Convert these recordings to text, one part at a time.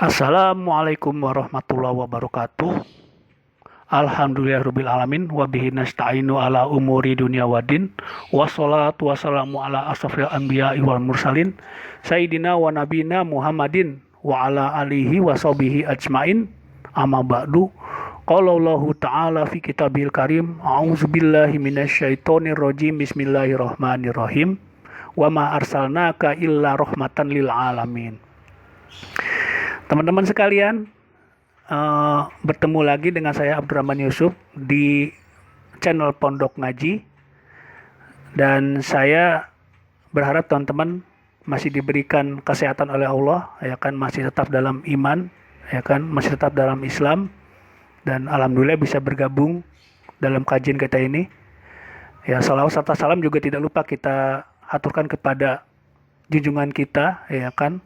Assalamualaikum warahmatullahi wabarakatuh. Alhamdulillahirabbil alamin wa bihi nasta'inu ala umuri dunya waddin. Wassalatu wassalamu ala asrofil anbiya'i wal mursalin sayyidina wa nabina Muhammadin wa ala alihi wa sahbihi ajmain. Amma ba'du. Qala Allahu ta'ala fi kitabil karim, a'udzubillahi minasyaitonir rajim. Bismillahirrahmanirrahim. Wa ma arsalnaka illa rahmatan lil alamin. Teman-teman sekalian, bertemu lagi dengan saya Abdurrahman Yusuf di channel Pondok Ngaji, dan saya berharap teman-teman masih diberikan kesehatan oleh Allah, ya kan, masih tetap dalam iman, ya kan, masih tetap dalam Islam, dan alhamdulillah bisa bergabung dalam kajian kita ini. Ya, salawat serta salam juga tidak lupa kita haturkan kepada junjungan kita, ya kan,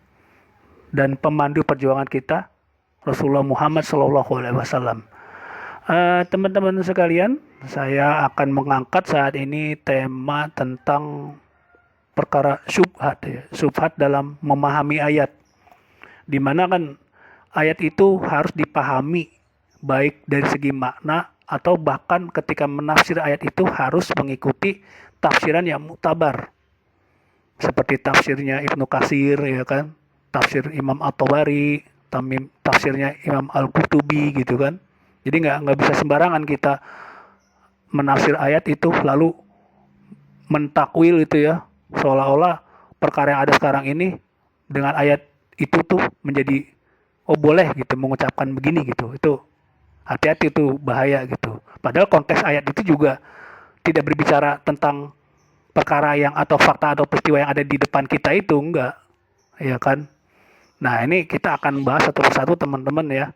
dan pemandu perjuangan kita, Rasulullah Muhammad SAW. Teman-teman sekalian, saya akan mengangkat saat ini tema tentang perkara syubhat, ya. Syubhat dalam memahami ayat, di mana kan ayat itu harus dipahami baik dari segi makna atau bahkan ketika menafsir ayat itu harus mengikuti tafsiran yang muktabar, seperti tafsirnya Ibnu Katsir, ya kan, tafsir Imam At-Tabari, tafsirnya Imam Al-Qurtubi, gitu kan. Jadi nggak bisa sembarangan kita menafsir ayat itu lalu mentakwil itu, ya, seolah-olah perkara yang ada sekarang ini dengan ayat itu tuh menjadi boleh gitu mengucapkan begini gitu. Itu hati-hati, itu bahaya gitu. Padahal konteks ayat itu juga tidak berbicara tentang perkara yang atau fakta atau peristiwa yang ada di depan kita itu, enggak, ya kan. Nah, ini kita akan bahas satu persatu teman-teman, ya.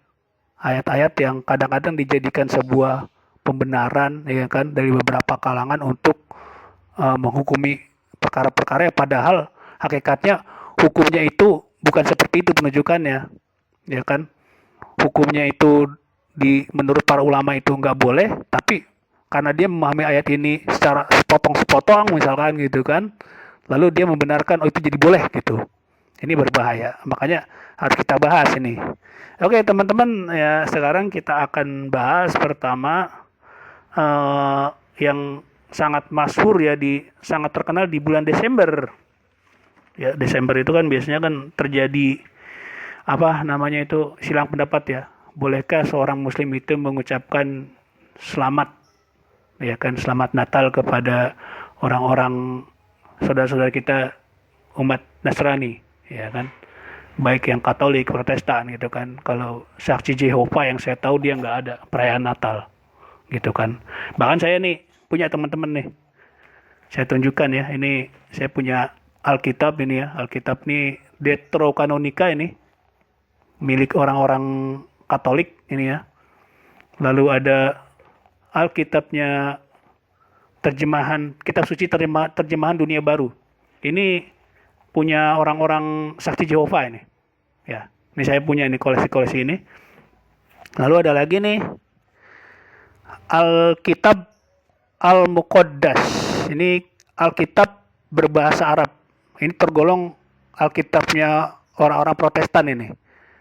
Ayat-ayat yang kadang-kadang dijadikan sebuah pembenaran, ya kan, dari beberapa kalangan untuk menghukumi perkara-perkara yang padahal hakikatnya hukumnya itu bukan seperti itu penunjukannya, ya kan. Hukumnya itu menurut para ulama itu nggak boleh, tapi karena dia memahami ayat ini secara sepotong-sepotong misalkan gitu kan, lalu dia membenarkan itu jadi boleh gitu. Ini berbahaya, makanya harus kita bahas ini. Oke teman-teman, ya, sekarang kita akan bahas pertama yang sangat masyhur, ya, sangat terkenal di bulan Desember. Ya, Desember itu kan biasanya kan terjadi apa namanya itu, silang pendapat, ya. Bolehkah seorang muslim itu mengucapkan selamat, ya kan, selamat Natal kepada orang-orang saudara-saudara kita umat Nasrani, ya kan, baik yang Katolik, Protestan, gitu kan. Kalau saksi Jehovah yang saya tahu dia nggak ada perayaan Natal, gitu kan. Bahkan saya nih punya teman-teman nih, saya tunjukkan, ya, ini saya punya Alkitab ini, ya, Alkitab ini Deuterokanonika, ini milik orang-orang Katolik ini, ya. Lalu ada Alkitabnya terjemahan kitab suci terjemahan dunia baru. Ini punya orang-orang saksi Jehovah ini. Ya, ini saya punya ini koleksi-koleksi ini. Lalu ada lagi nih Alkitab Al-Muqaddas. Ini Alkitab berbahasa Arab. Ini tergolong Alkitabnya orang-orang Protestan ini.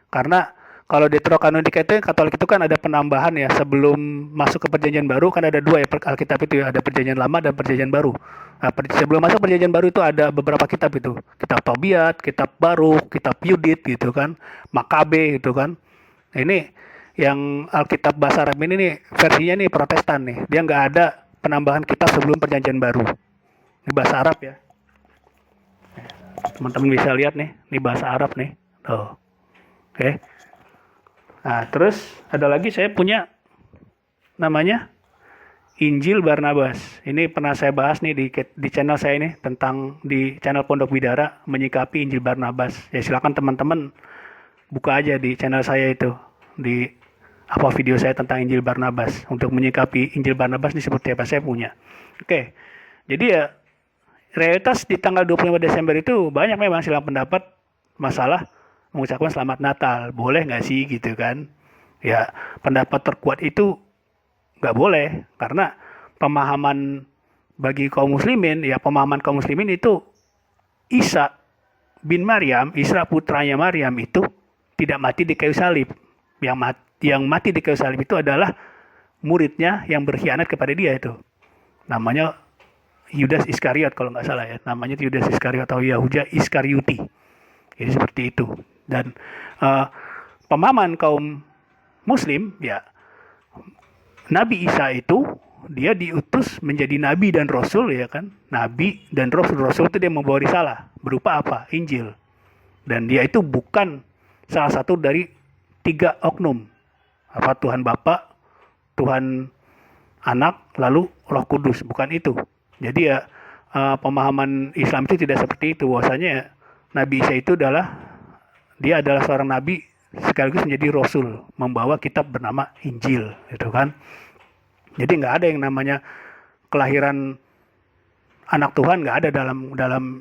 Karena kalau Deuterokanonika itu Katolik itu kan ada penambahan, ya, sebelum masuk ke Perjanjian Baru kan ada dua, ya, Alkitab itu, ya, ada Perjanjian Lama dan Perjanjian Baru. Nah, sebelum masuk Perjanjian Baru itu ada beberapa kitab itu, kitab Tobiat, kitab Baru, kitab Yudit, gitu kan, Makabe, gitu kan. Nah, ini yang Alkitab bahasa Arab ini nih versinya nih Protestan nih, dia nggak ada penambahan kitab sebelum Perjanjian Baru. Ini bahasa Arab, ya. Teman-teman bisa lihat nih, ini bahasa Arab nih, tuh. Oke. Nah, terus ada lagi saya punya namanya Injil Barnabas. Ini pernah saya bahas nih di channel saya ini, tentang di channel Pondok Bidara menyikapi Injil Barnabas. Ya, silakan teman-teman buka aja di channel saya itu, di video saya tentang Injil Barnabas, untuk menyikapi Injil Barnabas ini seperti apa saya punya. Oke. Jadi, ya, realitas di tanggal 25 Desember itu banyak memang silang pendapat masalah mengucapkan selamat Natal, boleh nggak sih, gitu kan. Ya, pendapat terkuat itu nggak boleh, karena pemahaman bagi kaum muslimin, ya, pemahaman kaum muslimin itu Isa bin Maryam, Isa putranya Maryam itu tidak mati di kayu salib. Yang mati di kayu salib itu adalah muridnya yang berkhianat kepada dia itu. Namanya Yudas Iskariot kalau nggak salah ya. Namanya Yudas Iskariot atau Yahuda Iskarioti. Jadi seperti itu. Dan pemahaman kaum Muslim ya, Nabi Isa itu dia diutus menjadi nabi dan rasul ya kan. Nabi dan rasul itu dia membawa risalah berupa apa? Injil. Dan dia itu bukan salah satu dari 3 oknum. Apa Tuhan Bapa, Tuhan Anak, lalu Roh Kudus, bukan itu. Jadi ya pemahaman Islam itu tidak seperti itu. Bahwasanya ya, Nabi Isa itu dia adalah seorang nabi sekaligus menjadi rasul, membawa kitab bernama Injil, gitu kan. Jadi nggak ada yang namanya kelahiran anak Tuhan, nggak ada dalam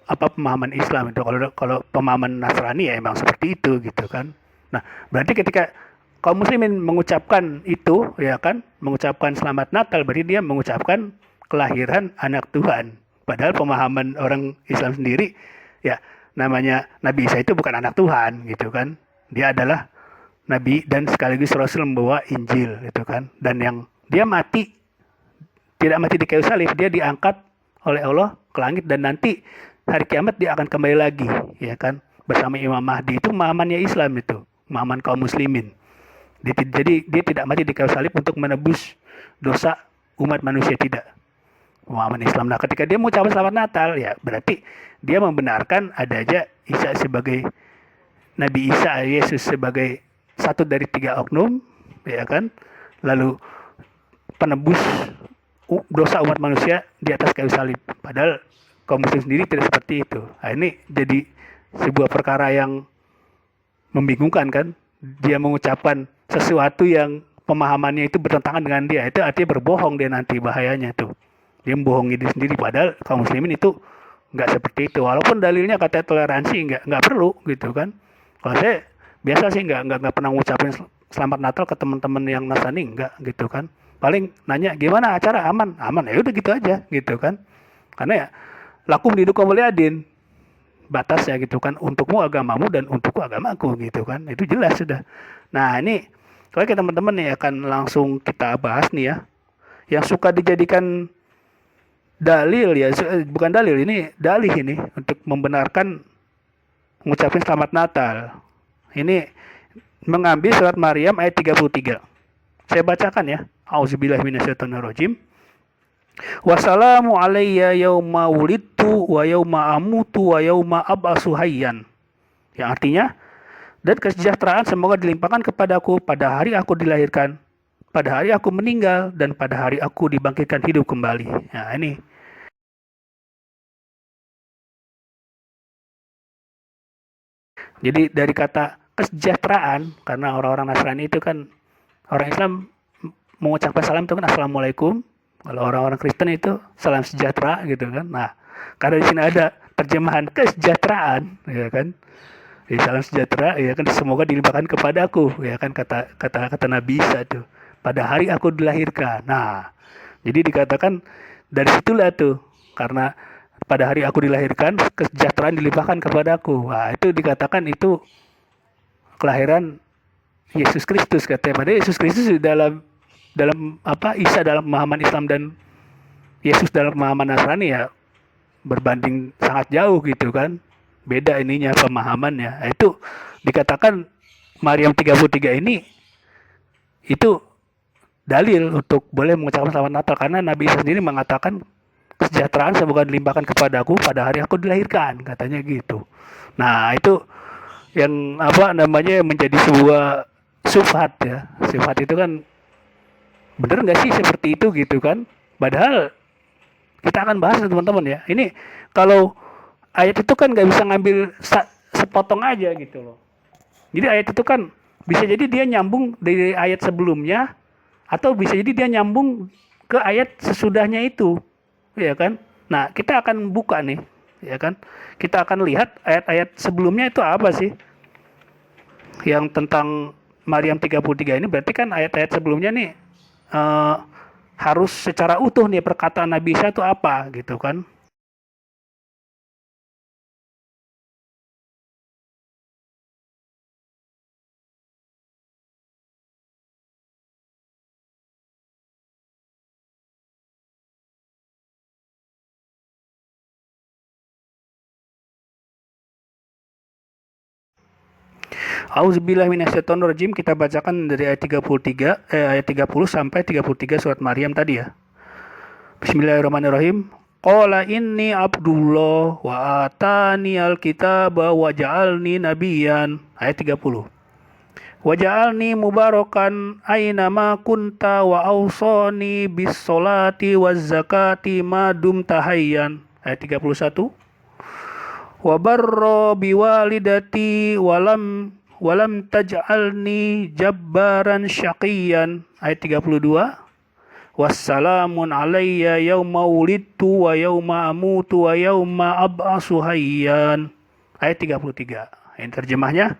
apa pemahaman Islam itu. Kalau pemahaman Nasrani ya emang seperti itu gitu kan. Nah, berarti ketika kaum muslimin mengucapkan itu ya kan, mengucapkan selamat Natal, berarti dia mengucapkan kelahiran anak Tuhan. Padahal pemahaman orang Islam sendiri ya namanya Nabi Isa itu bukan anak Tuhan gitu kan. Dia adalah nabi dan sekaligus rasul membawa Injil gitu kan. Dan yang dia tidak mati di kayu salib, dia diangkat oleh Allah ke langit dan nanti hari kiamat dia akan kembali lagi ya kan bersama Imam Mahdi. Itu pemahamannya Islam itu, pemahaman kaum muslimin. Jadi dia tidak mati di kayu salib untuk menebus dosa umat manusia, tidak. Pemahaman Islam. Nah, ketika dia mengucapkan selamat Natal ya berarti dia membenarkan ada aja Isa sebagai Nabi Isa, Yesus sebagai satu dari 3 oknum ya kan. Lalu penebus dosa umat manusia di atas kayu salib. Padahal kaum muslim sendiri tidak seperti itu. Nah, ini jadi sebuah perkara yang membingungkan kan. Dia mengucapkan sesuatu yang pemahamannya itu bertentangan dengan dia. Itu artinya berbohong dia nanti, bahayanya tuh. Dia membohongi diri sendiri. Padahal kaum muslimin itu nggak seperti itu. Walaupun dalilnya kata toleransi nggak perlu gitu kan. Kalau saya biasa sih nggak pernah ngucapin selamat Natal ke teman-teman yang Nasrani, enggak gitu kan. Paling nanya gimana acara, aman ya udah gitu aja gitu kan. Karena ya lakum dinukum waliyadin, batas ya gitu kan, untukmu agamamu dan untukku agamaku gitu kan. Itu jelas sudah. Nah, ini kalau teman-teman nih akan langsung kita bahas nih ya. Yang suka dijadikan dalil ya, bukan dalil, ini dalih ini untuk membenarkan mengucapkan selamat Natal. Ini mengambil surat Maryam ayat 33. Saya bacakan ya. Auzubillahi minasyaitonirrajim. Wassalamu alayya yauma wulidtu wa yauma amutu wa yauma ab'atsu hayyan. Yang artinya, dan kesejahteraan semoga dilimpahkan kepadaku pada hari aku dilahirkan, pada hari aku meninggal, dan pada hari aku dibangkitkan hidup kembali. Nah, ini. Jadi dari kata kesejahteraan, karena orang-orang Nasrani itu kan, orang Islam mengucapkan salam itu kan assalamualaikum. Kalau orang-orang Kristen itu salam sejahtera gitu kan. Nah, karena di sini ada terjemahan kesejahteraan, ya kan. Ya, salam sejahtera, ya kan, semoga dilimpahkan kepadaku, ya kan, kata Nabi Isa tuh. Pada hari aku dilahirkan. Nah, jadi dikatakan dari situlah tuh, karena pada hari aku dilahirkan kesejahteraan dilimpahkan kepadaku. Nah, itu dikatakan itu kelahiran Yesus Kristus katanya. Padahal Yesus Kristus dalam apa, Isa dalam pemahaman Islam dan Yesus dalam pemahaman Nasrani ya berbanding sangat jauh gitu kan. Beda ininya pemahamannya. Nah, itu dikatakan Maryam 33 ini itu dalil untuk boleh mengucapkan selamat Natal, karena Nabi Isa sendiri mengatakan kesejahteraan semoga dilimpahkan kepadaku pada hari aku dilahirkan, katanya gitu. Nah, itu yang apa namanya menjadi sebuah syubhat ya. Syubhat itu kan bener nggak sih seperti itu gitu kan. Padahal kita akan bahas teman-teman ya. Ini kalau ayat itu kan nggak bisa ngambil sepotong aja gitu loh. Jadi ayat itu kan bisa jadi dia nyambung dari ayat sebelumnya, atau bisa jadi dia nyambung ke ayat sesudahnya itu, ya kan. Nah, kita akan buka nih, ya kan. Kita akan lihat ayat-ayat sebelumnya itu apa sih yang tentang Maryam 33 ini. Berarti kan ayat-ayat sebelumnya nih harus secara utuh nih perkataan Nabi Isa itu apa gitu kan. Auzubillahi minasyaitonirrajim. Kita bacakan dari ayat 33 ayat 30 sampai 33 surat Maryam tadi ya. Bismillahirrahmanirrahim. Qala inni Abdullah wa atani alkitaba wa ja'alni nabiyan. Ayat 30. Wa ja'alni mubarakan aynama kunta wa awsani bis salati waz zakati ma dumta hayyan. Ayat 31. Wa barra biwalidati walam taj'alni jabbaran syaqiyan. Ayat 32. Wassalamun alayya yauma wulidtu wa yauma amutu wa yauma ab'asu hayyan. Ayat 33. Ini terjemahnya.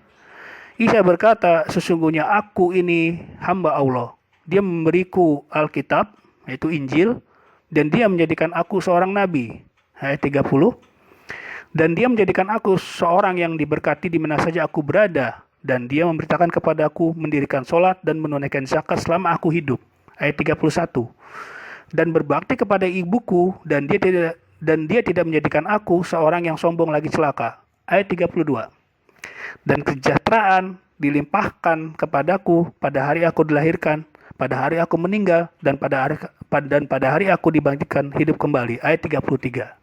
Isa berkata, sesungguhnya aku ini hamba Allah. Dia memberiku Alkitab, yaitu Injil, dan dia menjadikan aku seorang nabi. Ayat 30. Dan dia menjadikan aku seorang yang diberkati di mana saja aku berada. Dan dia memberitakan kepadaku mendirikan sholat dan menunaikan zakat selama aku hidup. Ayat 31. Dan berbakti kepada ibuku dan dia tidak menjadikan aku seorang yang sombong lagi celaka. Ayat 32. Dan kesejahteraan dilimpahkan kepadaku pada hari aku dilahirkan, pada hari aku meninggal, dan pada hari aku dibangkitkan hidup kembali. Ayat 33.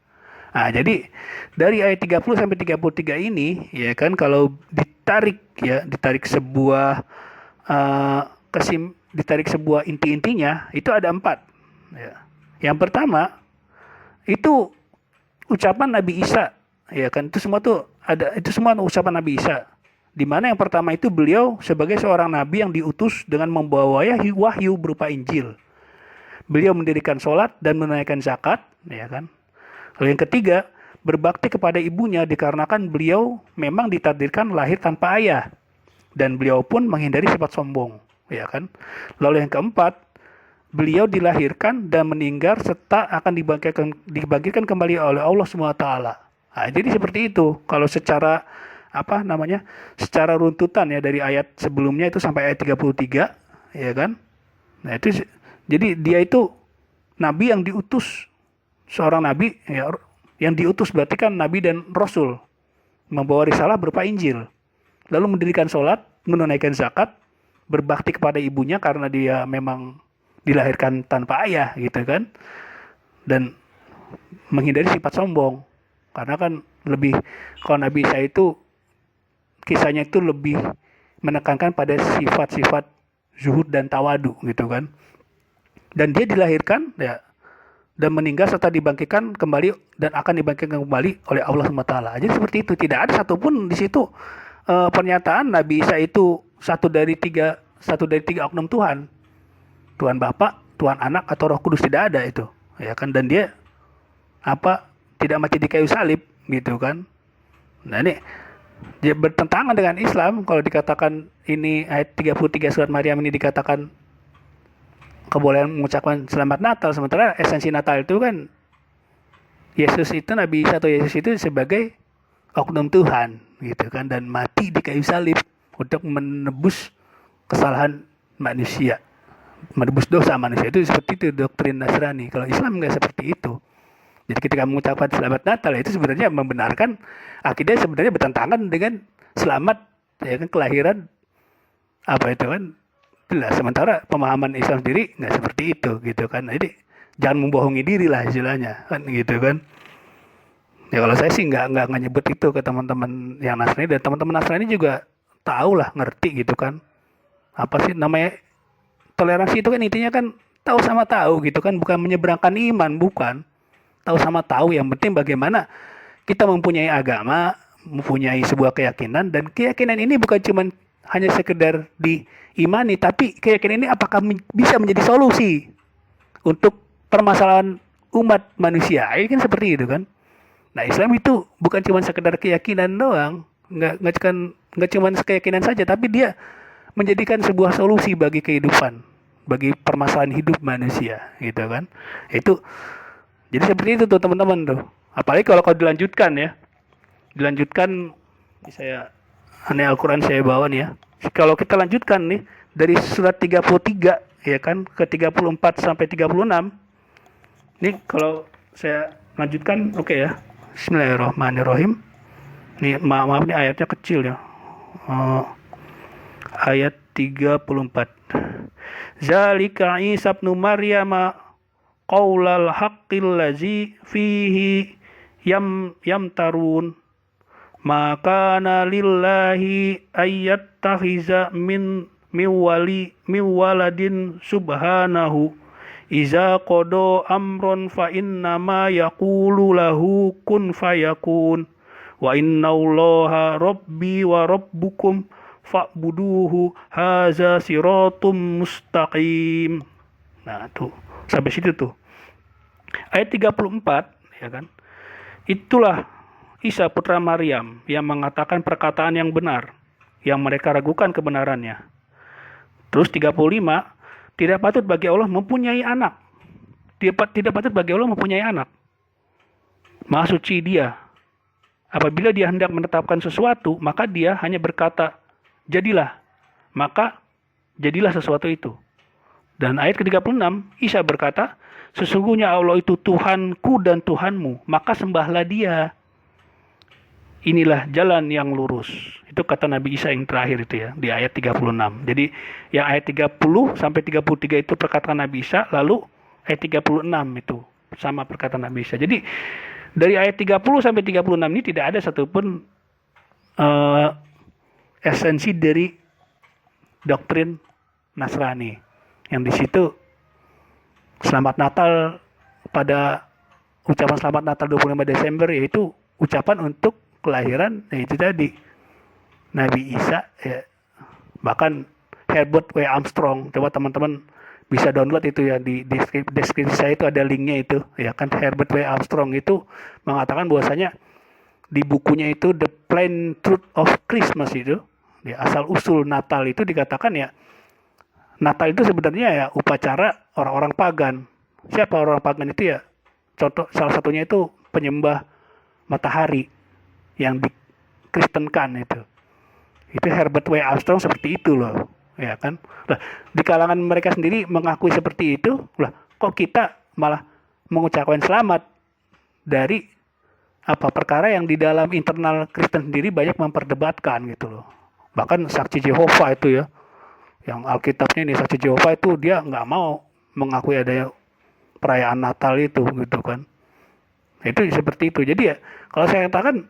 Nah, jadi dari ayat 30 sampai 33 ini ya kan, kalau ditarik sebuah ditarik sebuah inti-intinya itu ada 4 ya. Yang pertama itu ucapan Nabi Isa ya kan, itu semua ucapan Nabi Isa, di mana yang pertama itu beliau sebagai seorang nabi yang diutus dengan membawa wahyu berupa Injil. Beliau mendirikan sholat dan menunaikan zakat ya kan. Lalu yang ketiga, berbakti kepada ibunya dikarenakan beliau memang ditakdirkan lahir tanpa ayah dan beliau pun menghindari sifat sombong ya kan. Lalu yang keempat, beliau dilahirkan dan meninggal serta akan dibangkitkan kembali oleh Allah SWT. Nah, jadi seperti itu. Kalau secara secara runtutan ya, dari ayat sebelumnya itu sampai ayat 33 ya kan. Nah, itu jadi dia itu nabi yang diutus, seorang nabi ya, yang diutus berarti kan nabi dan rasul, membawa risalah berupa Injil, lalu mendirikan sholat, menunaikan zakat, berbakti kepada ibunya karena dia memang dilahirkan tanpa ayah gitu kan, dan menghindari sifat sombong. Karena kan kalau Nabi Isa itu kisahnya itu lebih menekankan pada sifat-sifat zuhud dan tawadu gitu kan. Dan dia dilahirkan ya, dan meninggal serta dibangkitkan kembali dan akan dibangkitkan kembali oleh Allah SWT. Jadi seperti itu, tidak ada satupun di situ pernyataan Nabi Isa itu satu dari tiga oknum Tuhan. Tuhan Bapa, Tuhan Anak atau Roh Kudus, tidak ada itu. Ya kan, dan dia tidak mati di kayu salib gitu kan. Nah, ini dia bertentangan dengan Islam kalau dikatakan ini ayat 33 surat Maryam ini dikatakan kebolehan mengucapkan selamat Natal, sementara esensi Natal itu kan Yesus itu, Nabi Isa atau Yesus itu sebagai oknum Tuhan gitu kan, dan mati di kayu salib untuk menebus kesalahan manusia, menebus dosa manusia. Itu seperti itu doktrin Nasrani. Kalau Islam nggak seperti itu. Jadi ketika mengucapkan selamat Natal itu sebenarnya membenarkan akidah sebenarnya bertentangan dengan selamat ya kan, kelahiran itu kan jelas. Sementara pemahaman Islam sendiri nggak seperti itu gitu kan. Jadi jangan membohongi diri lah istilahnya kan gitu kan. Ya kalau saya sih nggak nyebut itu ke teman-teman yang Nasrani, dan teman-teman Nasrani juga tahu lah, ngerti gitu kan. Apa sih namanya toleransi itu kan, intinya kan tahu sama tahu gitu kan, bukan menyeberangkan iman, bukan. Tahu sama tahu, yang penting bagaimana kita mempunyai agama, mempunyai sebuah keyakinan, dan keyakinan ini bukan cuma hanya sekedar diimani, tapi keyakinan ini apakah bisa menjadi solusi untuk permasalahan umat manusia. Ini kan seperti itu kan. Nah, Islam itu bukan cuma sekedar keyakinan doang, nggak cuma keyakinan saja, tapi dia menjadikan sebuah solusi bagi kehidupan, bagi permasalahan hidup manusia gitu kan. Itu jadi seperti itu tuh teman-teman tuh. Apalagi kalau dilanjutkan ya. Dilanjutkan, saya Al-Quran saya bawa nih ya. Kalau kita lanjutkan nih dari surat 33 ya kan ke 34 sampai 36. Nih kalau saya lanjutkan, oke ya. Bismillahirrahmanirrahim. Nih maaf nih ayatnya kecil ya. ayat 34. Zalika Isa ibnu Maryam qaulal haqqil ladzi fihi yamtarun. Maka lillahi ayyattakhiza min waladin subhanahu iza qada amron fa innama yaqulu lahu kun fayakun wa innallaha rabbi wa rabbukum fa'buduhu haza siratum mustaqim. Nah tuh sampai situ tuh ayat 34, ya kan. Itulah Isa putra Maryam yang mengatakan perkataan yang benar yang mereka ragukan kebenarannya. Terus 35, tidak patut bagi Allah mempunyai anak. Tidak patut bagi Allah mempunyai anak. Maha suci Dia. Apabila Dia hendak menetapkan sesuatu, maka Dia hanya berkata, jadilah. Maka jadilah sesuatu itu. Dan ayat ke-36, Isa berkata, sesungguhnya Allah itu Tuhanku dan Tuhanmu, maka sembahlah Dia. Inilah jalan yang lurus. Itu kata Nabi Isa yang terakhir itu ya, di ayat 36. Jadi yang ayat 30 sampai 33 itu perkataan Nabi Isa, lalu ayat 36 itu sama perkataan Nabi Isa. Jadi dari ayat 30 sampai 36 ini tidak ada satupun esensi dari doktrin Nasrani. Yang di situ Selamat Natal, pada ucapan Selamat Natal 25 Desember yaitu ucapan untuk kelahiran, yaitu tadi Nabi Isa ya. Bahkan Herbert W. Armstrong, coba teman-teman bisa download itu ya, di deskripsi saya itu ada linknya itu ya kan. Herbert W. Armstrong itu mengatakan bahwasanya di bukunya itu The Plain Truth of Christmas itu ya, asal usul Natal itu dikatakan ya, Natal itu sebenarnya ya upacara orang-orang pagan. Siapa orang pagan itu ya? Contoh salah satunya itu penyembah matahari yang dikristenkan itu. Itu Herbert W. Armstrong seperti itu loh, ya kan? Lah, di kalangan mereka sendiri mengakui seperti itu, lah kok kita malah mengucapkan selamat dari perkara yang di dalam internal Kristen sendiri banyak memperdebatkan gitu loh. Bahkan saksi Jehovah itu ya, yang Alkitabnya ini saksi Jehovah itu dia nggak mau mengakui adanya perayaan Natal itu gitu kan. Itu seperti itu. Jadi ya kalau saya katakan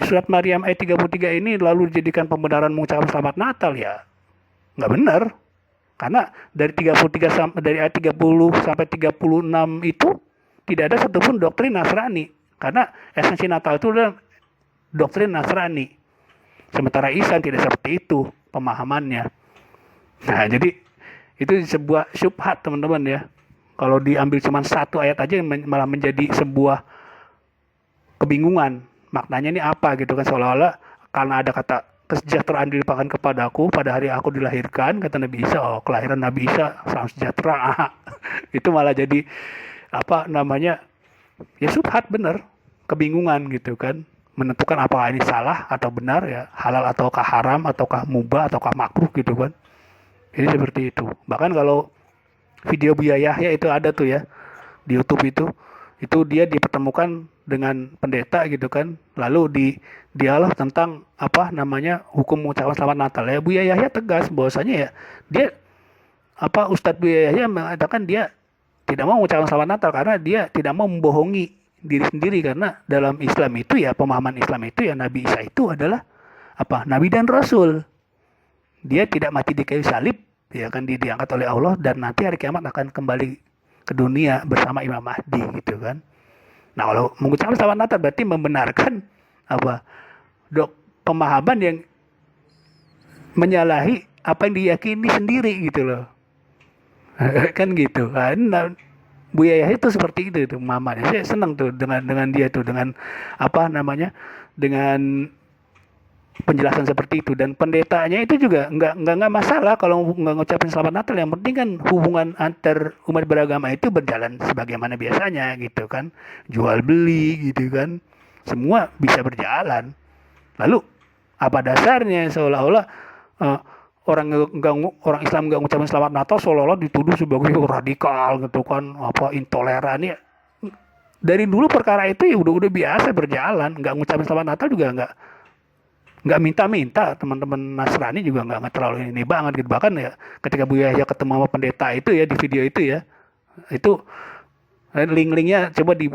surat Maryam ayat 33 ini lalu dijadikan pembenaran mengucapkan selamat Natal, ya nggak benar. Karena dari ayat 30 sampai 36 itu tidak ada satupun doktrin Nasrani. Karena esensi Natal itu adalah doktrin Nasrani. Sementara Isa tidak seperti itu pemahamannya. Nah, jadi itu sebuah syubhat teman-teman ya. Kalau diambil cuma satu ayat aja malah menjadi sebuah kebingungan. Maknanya ini apa gitu kan, seolah-olah karena ada kata kesejahteraan dilimpahkan kepadaku pada hari aku dilahirkan, kata Nabi Isa, oh kelahiran Nabi Isa salam sejahtera. Itu malah jadi ya subhat, bener, kebingungan gitu kan, menentukan apakah ini salah atau benar ya, halal ataukah haram ataukah mubah ataukah makruh gitu kan. Jadi seperti itu. Bahkan kalau video Buya Yahya itu ada tuh ya di YouTube itu dia dipertemukan dengan pendeta gitu kan, lalu di dialog tentang hukum mengucapkan selamat Natal ya. Buya Yahya tegas bahwasanya ya dia Ustadz Buya Yahya mengatakan dia tidak mau mengucapkan selamat Natal karena dia tidak mau membohongi diri sendiri, karena dalam Islam itu ya, pemahaman Islam itu ya, Nabi Isa itu adalah nabi dan rasul. Dia tidak mati di kayu salib ya kan, diangkat oleh Allah dan nanti hari kiamat akan kembali ke dunia bersama Imam Mahdi gitu kan. Nah, kalau mengucapkan selamat Natal berarti membenarkan pemahaman yang menyalahi apa yang diyakini sendiri gitu loh. Kan gitu. Nah, Buya Yahya itu seperti itu pemahamannya. Saya senang tuh dengan dia tuh, dengan dengan penjelasan seperti itu. Dan pendetanya itu juga nggak masalah kalau nggak ngucapin selamat Natal. Yang penting kan hubungan antar umat beragama itu berjalan sebagaimana biasanya gitu kan, jual beli gitu kan, semua bisa berjalan. Lalu apa dasarnya seolah-olah orang Islam nggak ngucapin selamat Natal seolah-olah dituduh sebagai radikal gitu kan, intoleran ya. Dari dulu perkara itu ya udah biasa berjalan. Nggak ngucapin selamat Natal juga nggak nggak minta-minta, teman-teman Nasrani juga nggak terlalu ini banget gitu. Bahkan ya ketika Bu Yahya ketemu sama pendeta itu ya di video itu ya, itu link-linknya coba di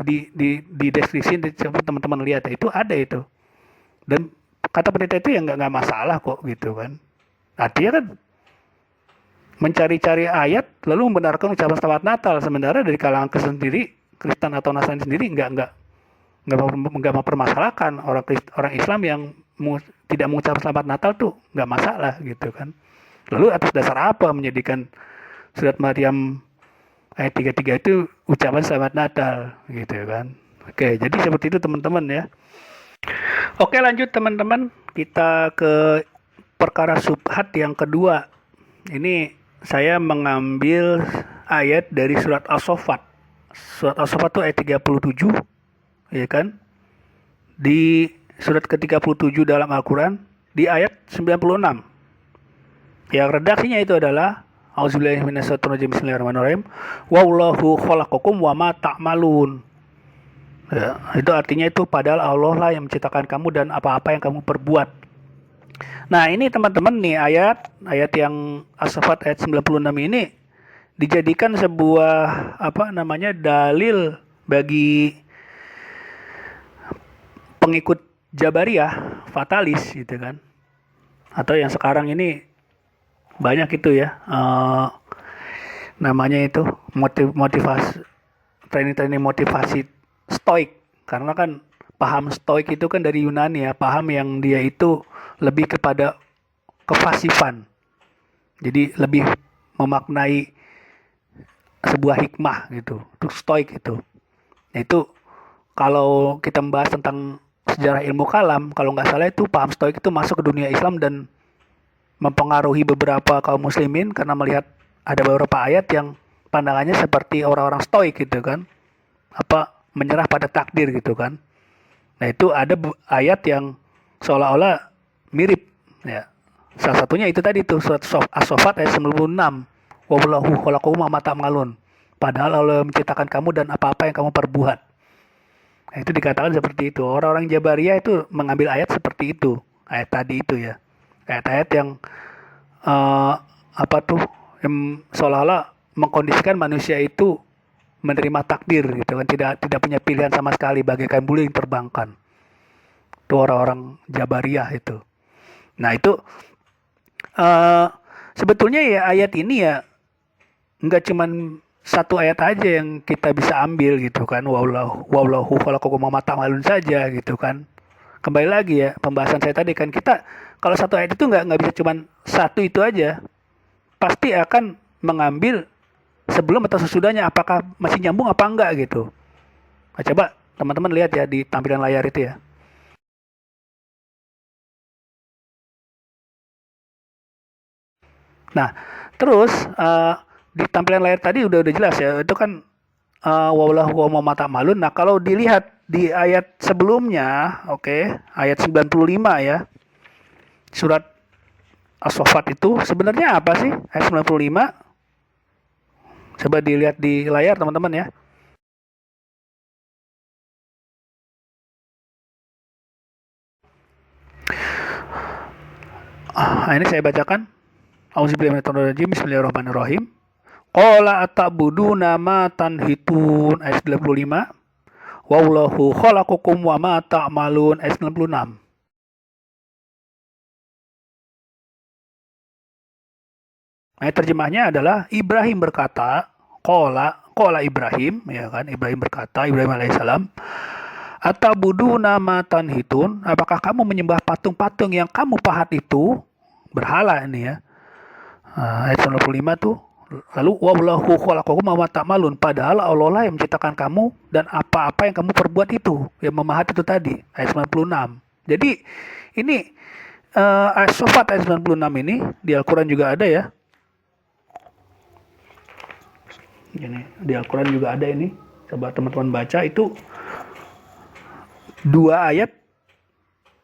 deskripsi, coba teman-teman lihat ya, itu ada itu. Dan kata pendeta itu ya nggak masalah kok gitu kan. Artinya kan mencari-cari ayat lalu membenarkan ucapan selamat Natal, sementara dari kalangan Kristen atau Nasrani sendiri nggak mempermasalahkan orang Islam yang tidak mengucapkan selamat Natal tuh nggak masalah gitu kan. Lalu atas dasar apa menjadikan surat Maryam ayat 33 itu ucapan selamat Natal gitu kan. Oke, jadi seperti itu teman-teman ya. Oke, lanjut teman-teman, kita ke perkara subhat yang kedua. Ini saya mengambil ayat dari surat As-Saffat. Surat As-Saffat itu ayat 37, ya kan? Di surat ke-37 dalam Al-Quran, di ayat 96. Yang redaksinya itu adalah Auzubillahi minasyaitonirrajim, bismillahirrahmanirrahim. Wallahu khalaqakum wa ma ta'malun. Ya, itu artinya itu padahal Allah lah yang menciptakan kamu dan apa-apa yang kamu perbuat. Nah, ini teman-teman nih ayat yang As-Saffat ayat 96 ini dijadikan sebuah dalil bagi pengikut Jabariyah, fatalis gitu kan. Atau yang sekarang ini banyak itu ya, namanya itu motivasi, training motivasi stoik. Karena kan paham stoik itu kan dari Yunani ya, paham yang dia itu lebih kepada kefasifan. Jadi lebih memaknai sebuah hikmah gitu. Itu stoik itu. Nah, itu kalau kita membahas tentang sejarah ilmu kalam, kalau nggak salah itu paham stoik itu masuk ke dunia Islam dan mempengaruhi beberapa kaum muslimin karena melihat ada beberapa ayat yang pandangannya seperti orang-orang stoik gitu kan. Menyerah pada takdir gitu kan. Nah, itu ada ayat yang seolah-olah mirip ya. Salah satunya itu tadi tuh surat As-Saffat ayat 96. Wallahu khalaqakum wa ma ta'malun. Padahal Allah menciptakan kamu dan apa-apa yang kamu perbuat. Nah, itu dikatakan seperti itu. Orang-orang Jabariyah itu mengambil ayat seperti itu. Ayat tadi itu ya. Ayat-ayat yang yang seolah-olah mengkondisikan manusia itu menerima takdir gitu kan, tidak punya pilihan sama sekali, bagaikan bulu yang terbangkan. Itu orang-orang Jabariyah itu. Nah, itu sebetulnya ya ayat ini ya nggak cuman satu ayat aja yang kita bisa ambil gitu kan, wallahu khalaqakum wa ma ta'malun saja gitu kan. Kembali lagi ya pembahasan saya tadi kan, kita kalau satu ayat itu nggak bisa cuman satu itu aja, pasti akan mengambil sebelum atau sesudahnya, apakah masih nyambung apa enggak gitu. Nah, coba teman-teman lihat ya di tampilan layar itu ya. Nah, terus di tampilan layar tadi udah jelas ya, itu kan wallahu wa ma ta'malun. Nah, kalau dilihat di ayat sebelumnya, ayat 95 ya. Surat As-Saffat itu sebenarnya apa sih? Ayat 95. Coba dilihat di layar teman-teman ya. Ini saya bacakan. Auzubillahi minasyaitonirrajim, bismillahirrahmanirrahim. Qala atabuduna ma tanhitun, ayat 95. Wallahu khalaqakum wa ma ta'malun, ayat 96. Ayat terjemahnya adalah Ibrahim berkata, qala Ibrahim, ya kan? Ibrahim berkata, Ibrahim alaihissalam, atabuduna ma tanhitun, apakah kamu menyembah patung-patung yang kamu pahat itu? Berhala ini ya. Ayat 95 tuh. Lalu wallahu khalaqakum wa ma ta'malun, padahal Allah lah yang menciptakan kamu dan apa-apa yang kamu perbuat itu, yang memahat itu tadi. Ayat 96. Jadi ini As-Saffat ayat 96 ini di Al-Qur'an juga ada ya. Ini di Al-Qur'an juga ada ini. Coba teman-teman baca, itu dua ayat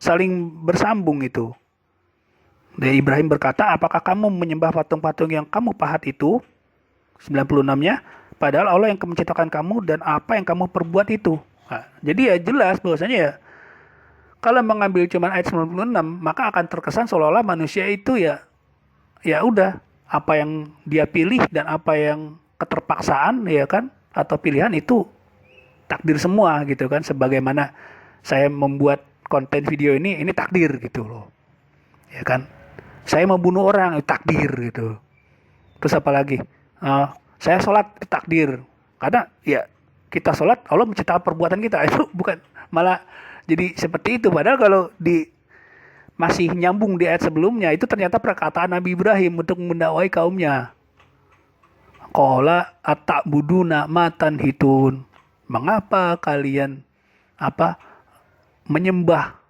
saling bersambung itu. Dari Ibrahim berkata, apakah kamu menyembah patung-patung yang kamu pahat itu? 96-nya, padahal Allah yang menciptakan kamu dan apa yang kamu perbuat itu. Nah, jadi ya jelas bahwasanya ya, Kalau mengambil cuma ayat 96, maka akan terkesan seolah-olah manusia itu ya udah apa yang dia pilih dan apa yang keterpaksaan ya kan atau pilihan itu takdir semua gitu kan, sebagaimana saya membuat konten video ini takdir gitu loh. Ya kan? Saya membunuh orang itu takdir gitu. Terus apa lagi? Eh, saya sholat itu takdir. Karena ya kita sholat Allah menciptakan perbuatan kita itu bukan malah jadi seperti itu. Padahal kalau di masih nyambung di ayat sebelumnya itu ternyata perkataan Nabi Ibrahim untuk mendakwai kaumnya. Qala atabuduna matan hitun. Mengapa kalian menyembah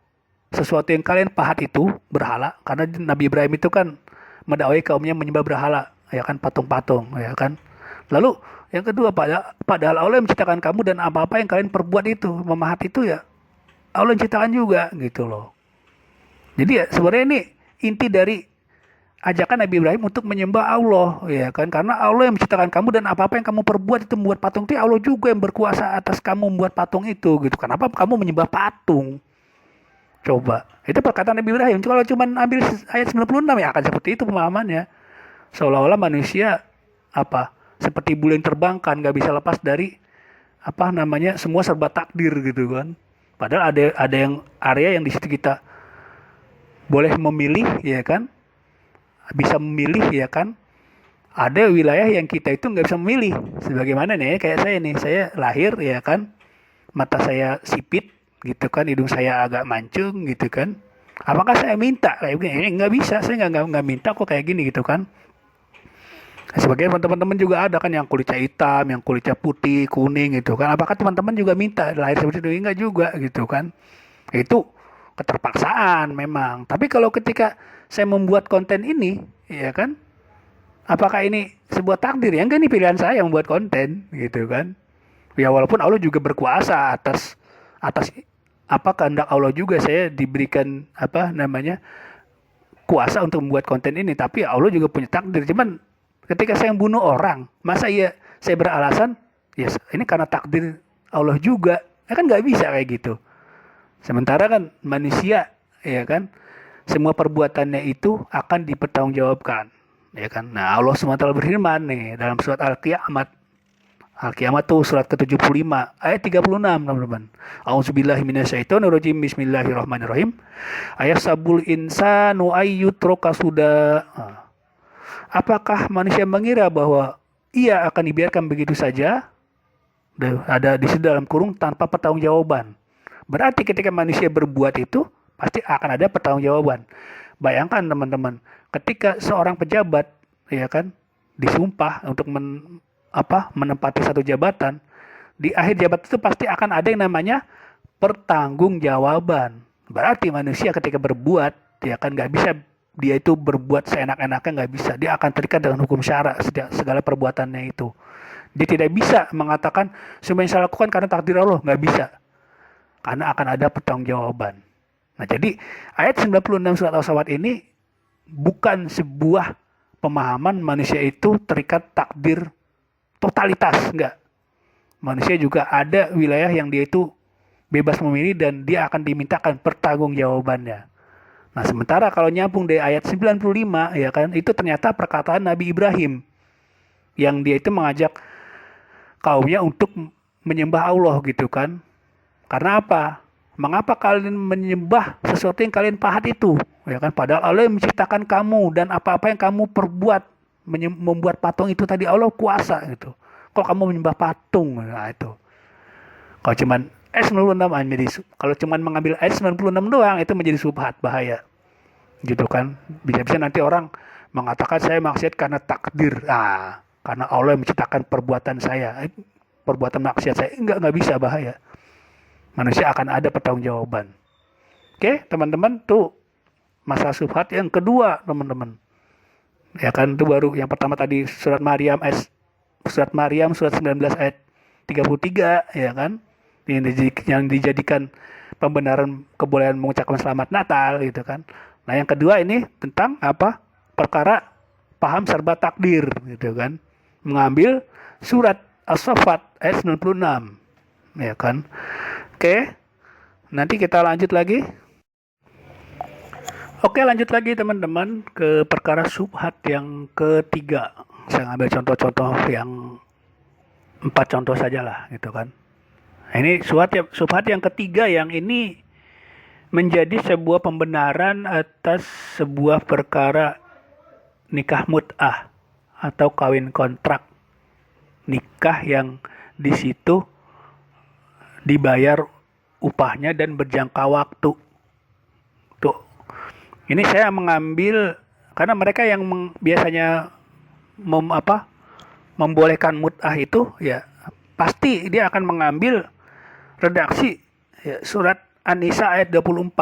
sesuatu yang kalian pahat itu berhala? Karena Nabi Ibrahim itu kan mendakwai kaumnya menyembah berhala, ya kan, patung-patung, ya kan. Lalu yang kedua, padahal Allah yang menciptakan kamu dan apa-apa yang kalian perbuat itu, memahat itu ya Allah yang ciptakan juga gitu loh. Jadi ya sebenarnya ini inti dari ajakan Nabi Ibrahim untuk menyembah Allah, ya kan? Karena Allah yang menciptakan kamu dan apa-apa yang kamu perbuat itu membuat patung itu Allah juga yang berkuasa atas kamu membuat patung itu gitu. Kenapa kamu menyembah patung? Coba. Itu perkataan Nabi Ibrahim. Kalau cuma ambil ayat 96 ya akan seperti itu pemahamannya. Seolah-olah manusia seperti bulu yang terbangkan, nggak bisa lepas dari semua serba takdir gitu kan. Padahal ada yang area yang di situ kita boleh memilih, ya kan? Bisa memilih, ya kan? Ada wilayah yang kita itu nggak bisa memilih. Sebagaimana nih, kayak saya nih, saya lahir, ya kan? Mata saya sipit, gitu kan? Hidung saya agak mancung, gitu kan? Apakah saya minta kayak gini? Nggak bisa, saya nggak minta kok kayak gini, gitu kan? Sebagian teman-teman juga ada kan yang kulitnya hitam, yang kulitnya putih, kuning, gitu kan? Apakah teman-teman juga minta lahir seperti itu? Enggak juga, gitu kan? Itu keterpaksaan memang. Tapi kalau ketika saya membuat konten ini, ya kan, apakah ini sebuah takdir? Ya enggak, ini pilihan saya membuat konten, gitu kan. Ya walaupun Allah juga berkuasa atas kehendak Allah juga saya diberikan kuasa untuk membuat konten ini, tapi Allah juga punya takdir. Cuman ketika saya membunuh orang, masa saya beralasan ya ini karena takdir Allah juga? Ya kan nggak bisa kayak gitu. Sementara kan manusia, ya kan, semua perbuatannya itu akan dipertanggungjawabkan, ya kan. Nah, Allah SWT berfirman nih dalam surat Al-Qiyamah. Al-Qiyamah tuh surat ke-75 ayat 36, teman-teman. A'udzubillahi minasyaitonirrajim. Bismillahirrahmanirrahim. Ayasabul insanu ayyutraka suda. Apakah manusia mengira bahwa ia akan dibiarkan begitu saja? Ada di dalam kurung tanpa pertanggungjawaban. Berarti ketika manusia berbuat itu pasti akan ada pertanggungjawaban. Bayangkan teman-teman, ketika seorang pejabat, ya kan, disumpah untuk menempati satu jabatan, di akhir jabatan itu pasti akan ada yang namanya pertanggungjawaban. Berarti manusia ketika berbuat, ya kan, nggak bisa dia itu berbuat seenak-enaknya, nggak bisa. Dia akan terikat dengan hukum syara segala perbuatannya itu. Dia tidak bisa mengatakan semua yang saya lakukan karena takdir Allah, nggak bisa. Karena akan ada pertanggungjawaban. Nah, jadi ayat 96 surat As-Saffat ini bukan sebuah pemahaman manusia itu terikat takdir totalitas, enggak. Manusia juga ada wilayah yang dia itu bebas memilih dan dia akan dimintakan pertanggungjawabannya. Nah, sementara kalau nyambung dari ayat 95, ya kan, itu ternyata perkataan Nabi Ibrahim yang dia itu mengajak kaumnya untuk menyembah Allah gitu kan. Karena apa? Mengapa kalian menyembah sesuatu yang kalian pahat itu? Ya kan, padahal Allah yang menciptakan kamu dan apa-apa yang kamu perbuat, membuat patung itu tadi Allah kuasa gitu. Kok kamu menyembah patung? Nah, itu. Kalau cuman ayat 96 kalau cuman mengambil ayat 96 doang itu menjadi subhat, bahaya. Gitu kan? Bisa-bisa nanti orang mengatakan saya maksiat karena takdir. Karena Allah yang menciptakan perbuatan saya. Perbuatan maksiat saya enggak bisa, bahaya. Manusia akan ada pertanggungjawaban. Oke, teman-teman, tuh masalah subhat yang kedua, teman-teman. Ya kan, itu baru yang pertama tadi surat Maryam surat 19 ayat 33, ya kan? Yang dijadikan pembenaran kebolehan mengucapkan selamat Natal gitu kan. Nah, yang kedua ini tentang perkara paham serba takdir gitu kan. Mengambil surat As-Saffat ayat 96, ya kan? Oke, nanti kita lanjut lagi. Oke, lanjut lagi teman-teman ke perkara syubhat yang ketiga. Saya ambil contoh-contoh yang 4 contoh saja lah gitu kan. Nah, ini syubhat yang ketiga yang ini menjadi sebuah pembenaran atas sebuah perkara nikah mut'ah atau kawin kontrak. Nikah yang di situ dibayar upahnya dan berjangka waktu. Tuh. Ini saya mengambil karena mereka yang biasanya membolehkan mut'ah itu ya pasti dia akan mengambil redaksi ya, surat An-Nisa ayat 24.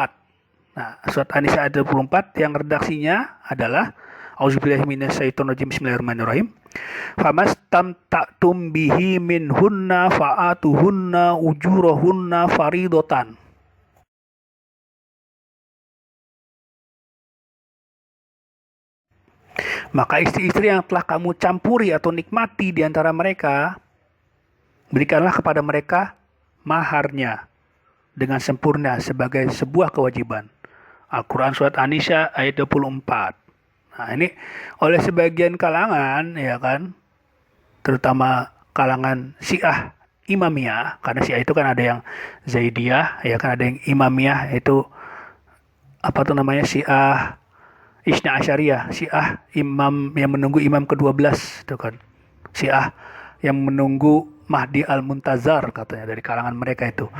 Nah, surat An-Nisa ayat 24 yang redaksinya adalah Auzubillahi minasyaitonirrajim, bismillahirrahmanirrahim. Famastamta'tum bihi minhunna fa'atuhunna ujurahunna faridatan. Maka istri-istri yang telah kamu campuri atau nikmati di antara mereka, berikanlah kepada mereka maharnya dengan sempurna sebagai sebuah kewajiban. Al-Quran Surat An-Nisa ayat 24. Nah, ini oleh sebagian kalangan, ya kan, terutama kalangan Syiah Imamiyah, karena Syiah itu kan ada yang Zaidiyah, ya kan, ada yang Imamiyah, itu apa tuh namanya, Syiah Isna Asyariyah, Syiah imam yang menunggu imam ke-12 itu kan. Syiah yang menunggu Mahdi Al-Muntazar katanya dari kalangan mereka itu.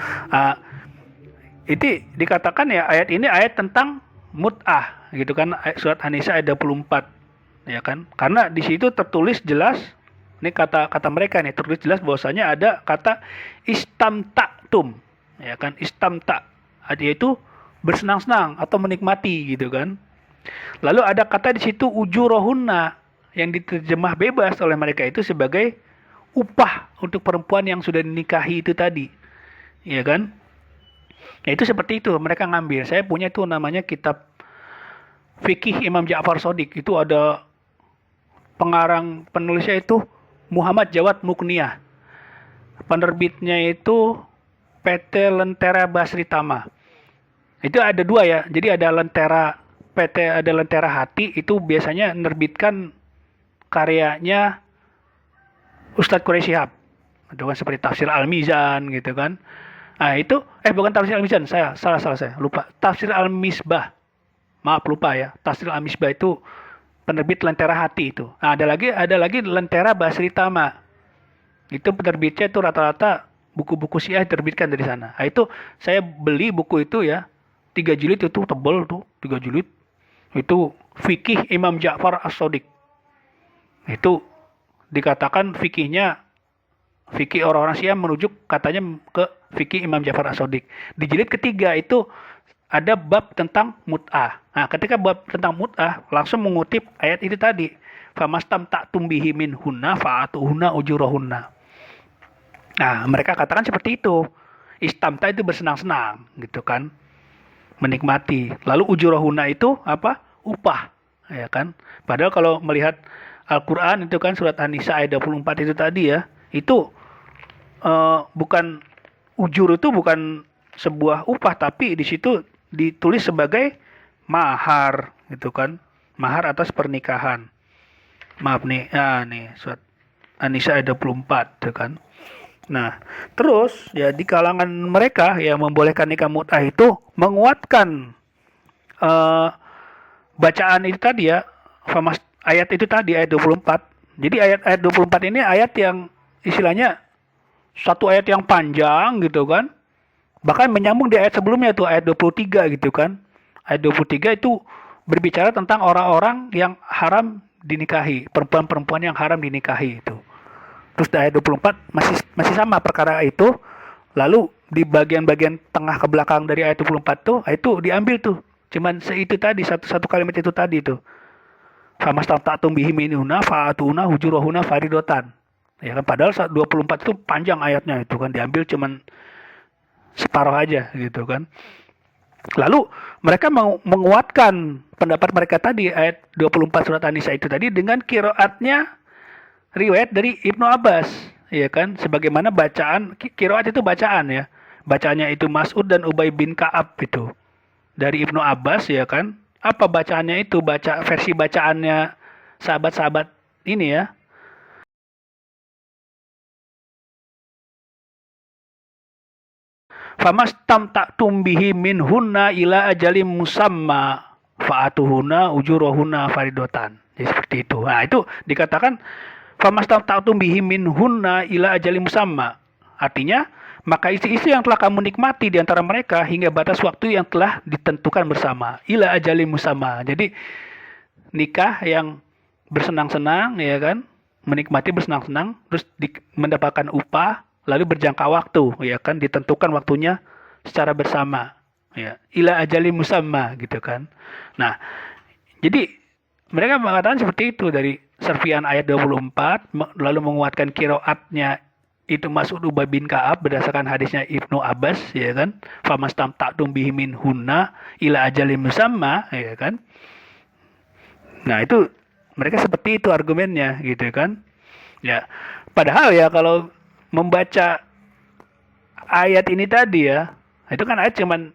Itu dikatakan ya ayat ini ayat tentang mut'ah gitu kan, surat An-Nisa ayat 24 ya kan. Karena di situ tertulis jelas, ini kata mereka nih, tertulis jelas bahwasanya ada kata istamta'tum ya kan, istamta' yaitu bersenang-senang atau menikmati gitu kan. Lalu ada kata di situ ujurahunna yang diterjemah bebas oleh mereka itu sebagai upah untuk perempuan yang sudah dinikahi itu tadi. Ya kan? Ya itu seperti itu mereka ngambil. Saya punya itu namanya kitab Fikih Imam Ja'far Shadiq. Itu ada pengarang penulisnya itu Muhammad Jawad Mukniyah. Penerbitnya itu PT Lentera Basri Tama. Itu ada dua ya. Jadi ada ada Lentera Hati, itu biasanya menerbitkan karyanya Ustadz Quraisy Shihab. Itu kan seperti Tafsir Al-Mizan gitu kan. Nah, itu bukan Tafsir Al-Mizan, saya lupa. Tafsir Al-Misbah. Maaf lupa ya. Tafsir Al-Misbah itu penerbit Lentera Hati itu. Nah, ada lagi Lentera Basri Tama. Itu penerbitnya itu rata-rata buku-buku Syiah diterbitkan dari sana. Nah, itu saya beli buku itu ya. 3 jilid itu tebal tuh, 3 jilid. Itu fikih Imam Ja'far As-Shadiq. Itu dikatakan fikihnya, fikih orang-orang Syiah merujuk katanya ke fikih Imam Ja'far As-Shadiq. Di jilid ketiga itu ada bab tentang mut'ah. Nah, ketika bab tentang mut'ah langsung mengutip ayat itu tadi. Famastamta'tum bihi minhunna fa'atuhunna ujurahunna. Nah, mereka katakan seperti itu. Istamta itu bersenang-senang gitu kan. Menikmati. Lalu ujurahuna itu apa? Upah, ya kan? Padahal kalau melihat Al-Qur'an itu kan surat An-Nisa ayat 24 itu tadi ya, itu bukan ujur, itu bukan sebuah upah, tapi di situ ditulis sebagai mahar gitu kan. Mahar atas pernikahan. Maaf nih, nih surat An-Nisa ayat 24 itu kan. Nah, terus ya di kalangan mereka yang membolehkan nikah mut'ah itu menguatkan bacaan itu tadi ya, ayat itu tadi ayat 24. Jadi ayat 24 ini ayat yang istilahnya satu ayat yang panjang gitu kan. Bahkan menyambung di ayat sebelumnya tuh ayat 23 gitu kan. Ayat 23 itu berbicara tentang orang-orang yang haram dinikahi, perempuan-perempuan yang haram dinikahi itu. Terus di ayat 24 masih sama perkara itu. Lalu di bagian-bagian tengah ke belakang dari ayat 24 tuh, itu diambil tuh. Cuman itu tadi, satu kalimat itu tadi tuh. Famastamta'tum bihi minhunna fa'atuna hujurahunna faridatan. Ya kan, padahal 24 itu panjang ayatnya itu kan, diambil cuman separuh aja gitu kan. Lalu mereka mau menguatkan pendapat mereka tadi ayat 24 surat An-Nisa itu tadi dengan qiraatnya riwayat dari Ibnu Abbas, ya kan? Sebagaimana bacaan, qiraat itu bacaan ya. Bacaannya itu Mas'ud dan Ubay bin Ka'ab itu. Dari Ibnu Abbas, ya kan? apa bacaannya itu, baca versi bacaannya sahabat-sahabat ini ya. Famastamta'tum bihi minhunna ila ajalim musamma fa'atuhunna ujurahunna faridotan. Jadi seperti itu. Nah, itu dikatakan famastamta'tum bihi minhunna ila ajalim musamma. Artinya, maka istri-istri yang telah kamu nikmati di antara mereka hingga batas waktu yang telah ditentukan bersama. Ila ajalim musamma. Jadi nikah yang bersenang-senang ya kan, menikmati bersenang-senang, terus mendapatkan upah, lalu berjangka waktu ya kan, ditentukan waktunya secara bersama ya, ila ajali musamma gitu kan. Nah, jadi mereka mengatakan seperti itu dari serpian ayat 24, lalu menguatkan kiroatnya itu Mas'ud Ubay bin Ka'ab berdasarkan hadisnya Ibnu Abbas ya kan, famastamta'tum bihi min hunna ila ajali musamma ya kan. Nah, itu mereka seperti itu argumennya gitu kan. Ya, padahal ya kalau membaca ayat ini tadi ya, itu kan ayat cuman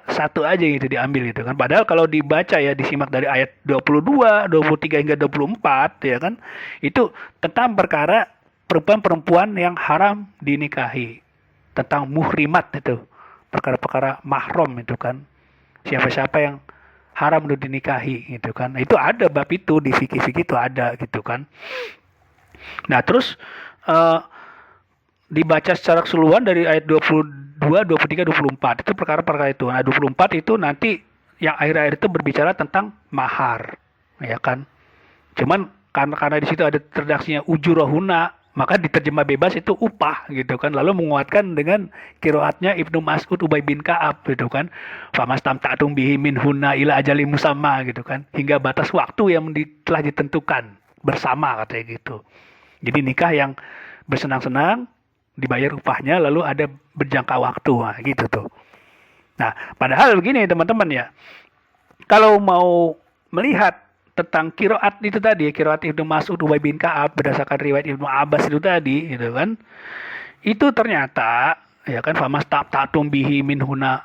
satu aja gitu diambil gitu kan. Padahal kalau dibaca ya, disimak dari ayat 22, 23 hingga 24 ya kan, itu tentang perkara perempuan-perempuan yang haram dinikahi. Tentang muhrimat itu. Perkara-perkara mahram itu kan. Siapa-siapa yang haram untuk dinikahi gitu kan. Itu ada bab itu di fikih-fikih itu ada gitu kan. Nah, terus dibaca secara keseluruhan dari ayat 22, 23, 24. Itu perkara-perkara itu. Nah, 24 itu nanti yang akhir-akhir itu berbicara tentang mahar. Ya kan? Cuman karena di situ ada redaksinya ujurahuna, maka diterjemah bebas itu upah gitu kan. Lalu menguatkan dengan kiroatnya Ibnu Mas'ud Ubay bin Ka'ab gitu kan. Famastamta'tum bihi minhunna ila ajali musamma gitu kan. Hingga batas waktu yang telah ditentukan bersama katanya gitu. Jadi nikah yang bersenang-senang, dibayar upahnya, lalu ada berjangka waktu, nah, gitu tuh. Nah, padahal begini teman-teman ya, kalau mau melihat tentang kiroat itu tadi, kiroat Ibnu Mas'ud Ubay bin Ka'ab berdasarkan riwayat Ibnu Abbas itu tadi, gitu kan, itu ternyata ya kan famastamta'tum bihi minhuna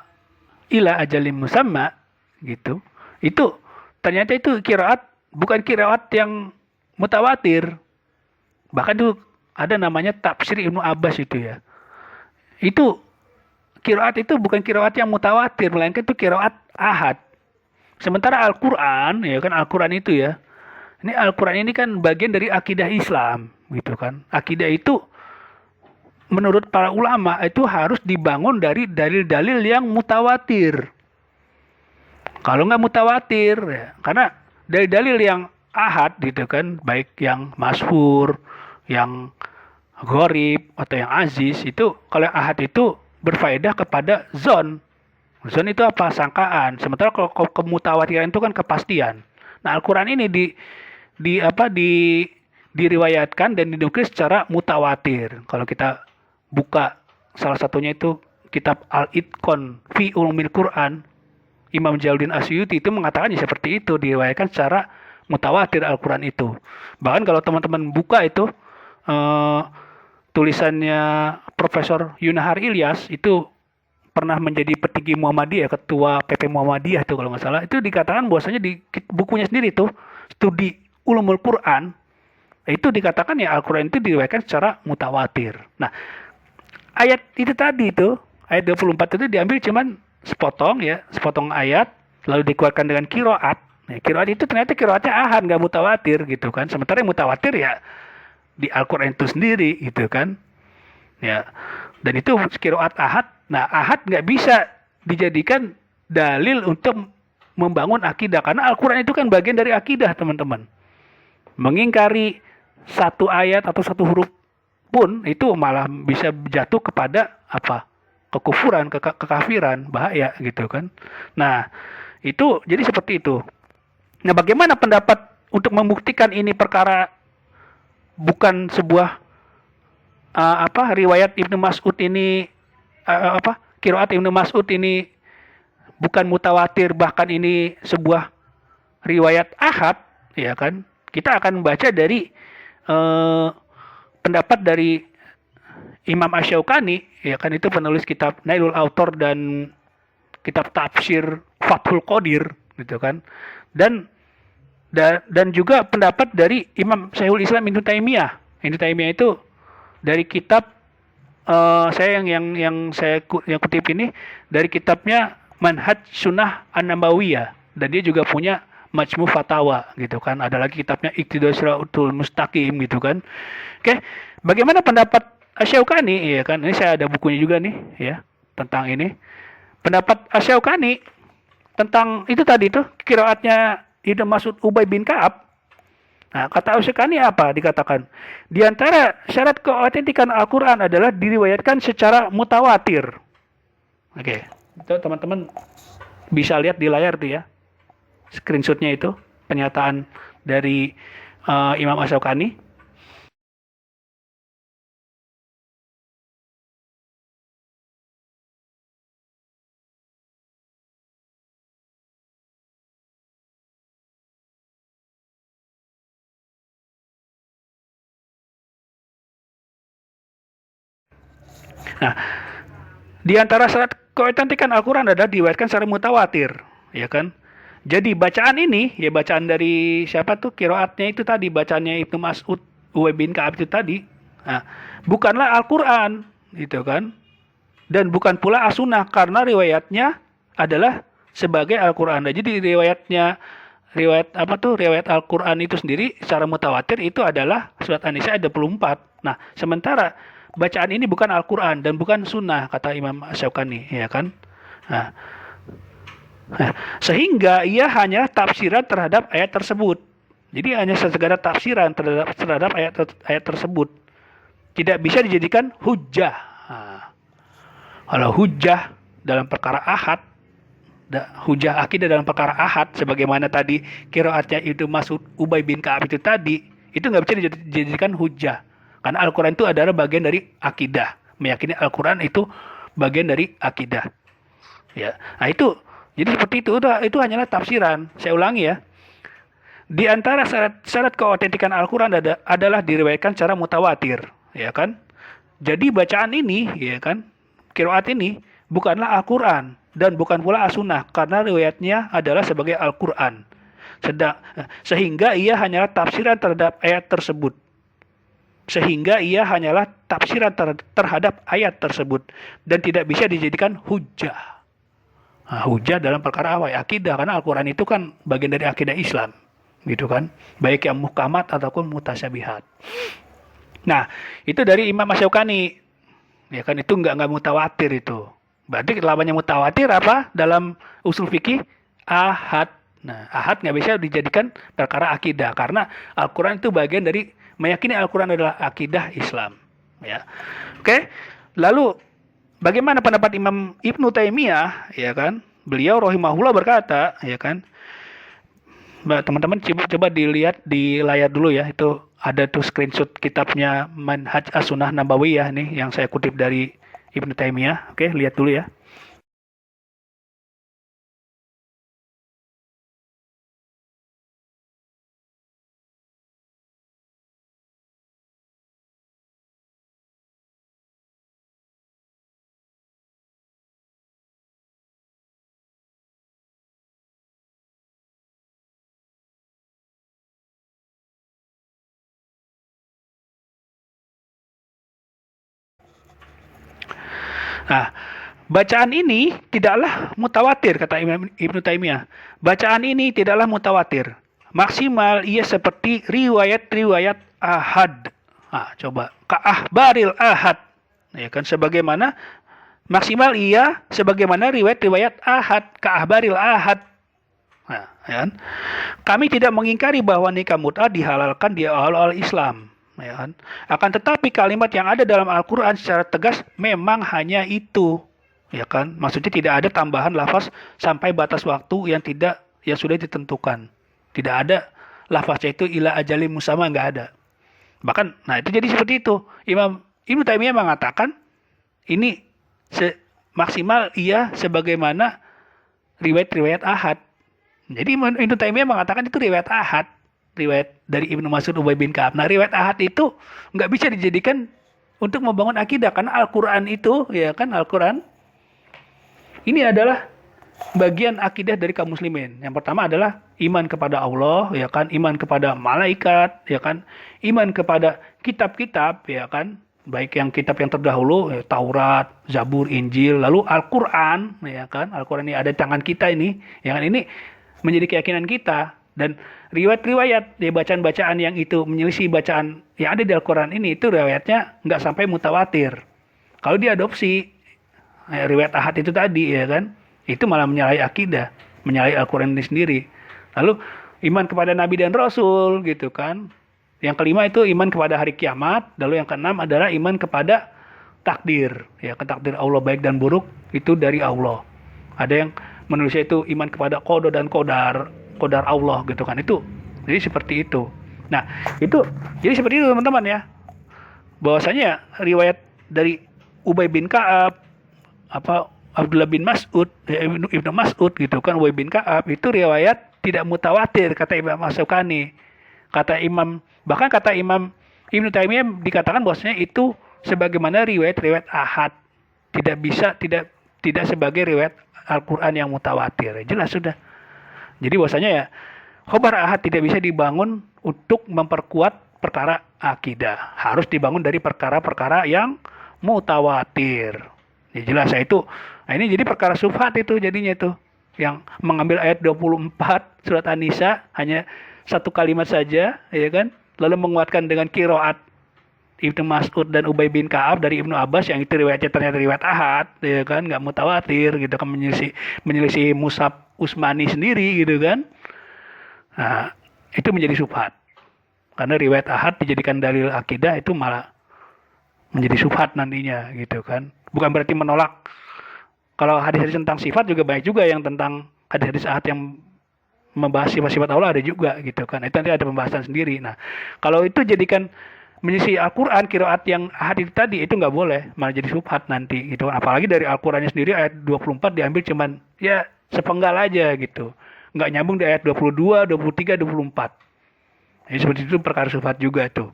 ila ajalim musamma gitu. Itu ternyata itu kiroat bukan kiroat yang mutawatir. Bahkan itu ada namanya tafsir Ibnu Abbas itu ya. Itu kiroat itu bukan kiroat yang mutawatir, melainkan itu kiroat ahad. Sementara Al-Quran, ya kan Al-Quran itu ya. Ini Al-Quran ini kan bagian dari akidah Islam, gitu kan. Akidah itu menurut para ulama itu harus dibangun dari dalil-dalil yang mutawatir. Kalau nggak mutawatir, ya, karena dalil-dalil yang ahad gitu kan, baik yang masyhur, yang gharib atau yang aziz, itu kalau yang ahad itu berfaedah kepada zon. Zon itu apa? Sangkaan. Sementara kalau kemutawatiran itu kan kepastian. Nah, Al-Qur'an ini diriwayatkan dan dinukil secara mutawatir. Kalau kita buka salah satunya itu kitab Al-Itqan fi Ulumil Quran, Imam Jalaluddin Asyuti itu mengatakan ya seperti itu, diriwayatkan secara mutawatir Al-Quran itu. Bahkan kalau teman-teman buka itu tulisannya Profesor Yunahar Ilyas itu pernah menjadi petinggi Muhammadiyah, ketua PP Muhammadiyah itu kalau nggak salah, itu dikatakan bahwasanya di bukunya sendiri itu studi ulumul Quran itu dikatakan ya Al-Quran itu diriwayatkan secara mutawatir. Nah, ayat itu tadi itu ayat 24 itu diambil cuman sepotong ya, sepotong ayat lalu dikeluarkan dengan kiroat. Nah, kiroat itu ternyata kiroatnya ahad nggak mutawatir gitu kan. Sementara yang mutawatir ya di Al-Quran itu sendiri gitu kan. Ya. Dan itu kiroat ahad. Nah, ahad nggak bisa dijadikan dalil untuk membangun akidah. Karena Al-Quran itu kan bagian dari akidah, teman-teman. Mengingkari satu ayat atau satu huruf pun itu malah bisa jatuh kepada apa? Kekufuran, kekafiran, bahaya gitu kan. Nah, itu jadi seperti itu. Nah, bagaimana pendapat untuk membuktikan ini perkara bukan sebuah riwayat Ibnu Mas'ud ini qiraat Ibnu Mas'ud ini bukan mutawatir, bahkan ini sebuah riwayat ahad, ya kan? Kita akan membaca dari pendapat dari Imam Asy-Syaukani, ya kan, itu penulis kitab Nailul Autor dan kitab tafsir Fathul Qadir, gitu kan. Dan dan juga pendapat dari Imam Syekhul Islam Ibnu Taimiyah. Ibnu Taimiyah itu dari kitab saya yang saya yang kutip ini dari kitabnya Manhaj Sunnah An-Nabawiyah, dan dia juga punya Majmu Fatawa gitu kan. Ada lagi kitabnya Iqtidai Shiratul Mustaqim gitu kan. Oke, bagaimana pendapat Asy-Syaukani? Ya kan, ini saya ada bukunya juga nih ya tentang ini. Pendapat Asy-Syaukani tentang itu tadi tuh qiraatnya Ibnu Mas'ud Ubay bin Ka'ab. Nah, kata Asy-Syaukani apa dikatakan? Di antara syarat keautentikan Al-Qur'an adalah diriwayatkan secara mutawatir. Oke. Itu teman-teman bisa lihat di layar tuh ya. Screenshotnya itu pernyataan dari Imam Asy-Syaukani. Nah, di antara syarat keautentikan Al-Quran adalah diriwayatkan secara mutawatir, ya kan? Jadi bacaan ini, ya bacaan dari siapa tuh kiroatnya itu tadi, bacaannya Ibnu Mas'ud Ubay bin Ka'ab itu tadi, nah, bukanlah Al-Quran, gitu kan? Dan bukan pula as-sunnah karena riwayatnya adalah sebagai Al-Quran. Nah, jadi riwayat Al-Quran itu sendiri secara mutawatir itu adalah surat An-Nisa ayat 24. Nah, sementara bacaan ini bukan Al-Quran dan bukan sunnah kata Imam Asy-Syaukani, ya kan? Nah, sehingga ia hanya tafsiran terhadap ayat tersebut. Jadi hanya segala tafsiran terhadap ayat tersebut. Tidak bisa dijadikan hujjah. Nah, kalau hujjah dalam perkara ahad, hujjah akidah dalam perkara ahad, sebagaimana tadi qiraatnya itu Mas'ud Ubay bin Ka'ab itu tadi, itu nggak bisa dijadikan hujjah. Karena Al-Quran itu adalah bagian dari akidah. Meyakini Al-Quran itu bagian dari akidah. Ya, nah itu, jadi seperti itu hanyalah tafsiran. Saya ulangi ya. Di antara syarat keautentikan Al-Quran adalah diriwayatkan secara mutawatir, ya kan? Jadi bacaan ini, ya kan, qiraat ini bukanlah Al-Quran dan bukan pula as-sunnah karena riwayatnya adalah sebagai Al-Quran. Sehingga ia hanyalah tafsiran terhadap ayat tersebut. Terhadap ayat tersebut dan tidak bisa dijadikan hujjah. Nah, hujjah dalam perkara apa? Akidah, karena Al-Quran itu kan bagian dari akidah Islam, gitu kan? Baik yang muhkamat ataupun mutasyabihat. Nah, itu dari Imam Asy-Syaukani. Ya kan, itu nggak mutawatir itu. Berarti lawannya mutawatir apa? Dalam usul fikih ahad. Nah, ahad nggak bisa dijadikan perkara akidah karena Al-Quran itu bagian dari meyakini Al-Quran adalah akidah Islam. Ya, oke. Lalu bagaimana pendapat Imam Ibnu Taimiyah? Ya kan, beliau rahimahullah berkata, ya kan, teman-teman coba dilihat di layar dulu ya, itu ada tuh screenshot kitabnya Manhaj As-Sunnah Nabawiyah nih yang saya kutip dari Ibnu Taimiyah. Oke, lihat dulu ya. Nah, bacaan ini tidaklah mutawatir kata Imam Ibnu Taimiyah. Bacaan ini tidaklah mutawatir. Maksimal ia seperti riwayat-riwayat ahad. Nah, coba ka'ahbaril ahad. Ya kan, sebagaimana maksimal ia sebagaimana riwayat-riwayat ahad, ka'ahbaril ahad. Nah, ya kan? Kami tidak mengingkari bahwa nikah mut'ah dihalalkan di awal-awal Islam. Ya kan? Akan tetapi kalimat yang ada dalam Al-Quran secara tegas memang hanya itu, ya kan? Maksudnya tidak ada tambahan lafaz sampai batas waktu yang sudah ditentukan. Tidak ada lafaznya itu ila ajali musamma, nggak ada. Bahkan, nah itu jadi seperti itu. Imam Ibnu Taimiyah mengatakan ini maksimal ia sebagaimana riwayat-riwayat ahad. Jadi Ibnu Taimiyah mengatakan itu riwayat ahad. Riwayat dari Ibnu Mas'ud Ubay bin Ka'ab. Nah, riwayat ahad itu nggak bisa dijadikan untuk membangun akidah karena Al-Quran itu, ya kan, Al-Quran ini adalah bagian akidah dari kaum muslimin. Yang pertama adalah iman kepada Allah, ya kan, iman kepada malaikat, ya kan, iman kepada kitab-kitab, ya kan, baik yang kitab yang terdahulu, ya, Taurat, Zabur, Injil, lalu Al-Qur'an, ya kan, Al-Qur'an ini ada di tangan kita ini, ya kan, ini menjadi keyakinan kita. Dan riwayat-riwayat, ya, bacaan-bacaan yang itu menyelisih bacaan yang ada di Al-Qur'an ini, itu riwayatnya nggak sampai mutawatir. Kalau diadopsi, riwayat ahad itu tadi, ya kan, itu malah menyalahi akidah, menyalahi Al-Quran ini sendiri. Lalu iman kepada Nabi dan Rasul gitu kan. Yang kelima itu iman kepada hari kiamat. Lalu yang keenam adalah iman kepada takdir. Ya, takdir Allah baik dan buruk itu dari Allah. Ada yang menulisnya itu iman kepada qada dan qadar Allah gitu kan. Itu jadi seperti itu. Nah, itu jadi seperti itu teman-teman ya. Bahwasanya riwayat dari Ubay bin Ka'ab, Abdullah bin Mas'ud, Ibnu Mas'ud gitu kan, Ubay bin Ka'ab, itu riwayat tidak mutawatir kata Imam As-Syaukani. Bahkan kata Imam Ibnu Taimiyah dikatakan bahwasanya itu sebagaimana riwayat-riwayat ahad, tidak sebagai riwayat Al-Qur'an yang mutawatir. Jelas sudah. Jadi bahwasanya ya khabar ahad tidak bisa dibangun untuk memperkuat perkara akidah. Harus dibangun dari perkara-perkara yang mutawatir. Ya jelas ya itu. Nah ini jadi perkara syubhat itu jadinya itu. Yang mengambil ayat 24 surat An-Nisa hanya satu kalimat saja, ya kan? Lalu menguatkan dengan qiraat Ibnu Mas'ud dan Ubay bin Ka'ab dari Ibnu Abbas yang itu riwayatnya ternyata riwayat ahad, ya kan? Nggak mutawatir gitu kan, menyelisih Mushaf Utsmani sendiri gitu kan. Nah, itu menjadi syubhat. Karena riwayat ahad dijadikan dalil akidah itu malah menjadi syubhat nantinya gitu kan. Bukan berarti menolak. Kalau hadis-hadis tentang sifat juga banyak juga yang tentang hadis-hadis ahad yang membahas sifat-sifat Allah ada juga gitu kan. Itu nanti ada pembahasan sendiri. Nah, kalau itu jadikan menyisi Al-Quran, qiraat yang ahad itu tadi, itu nggak boleh. Malah jadi syubhat nanti gitu. Apalagi dari Al-Qurannya sendiri ayat 24 diambil cuman ya sepenggal aja gitu. Nggak nyambung di ayat 22, 23, 24. Jadi seperti itu perkara syubhat juga tuh.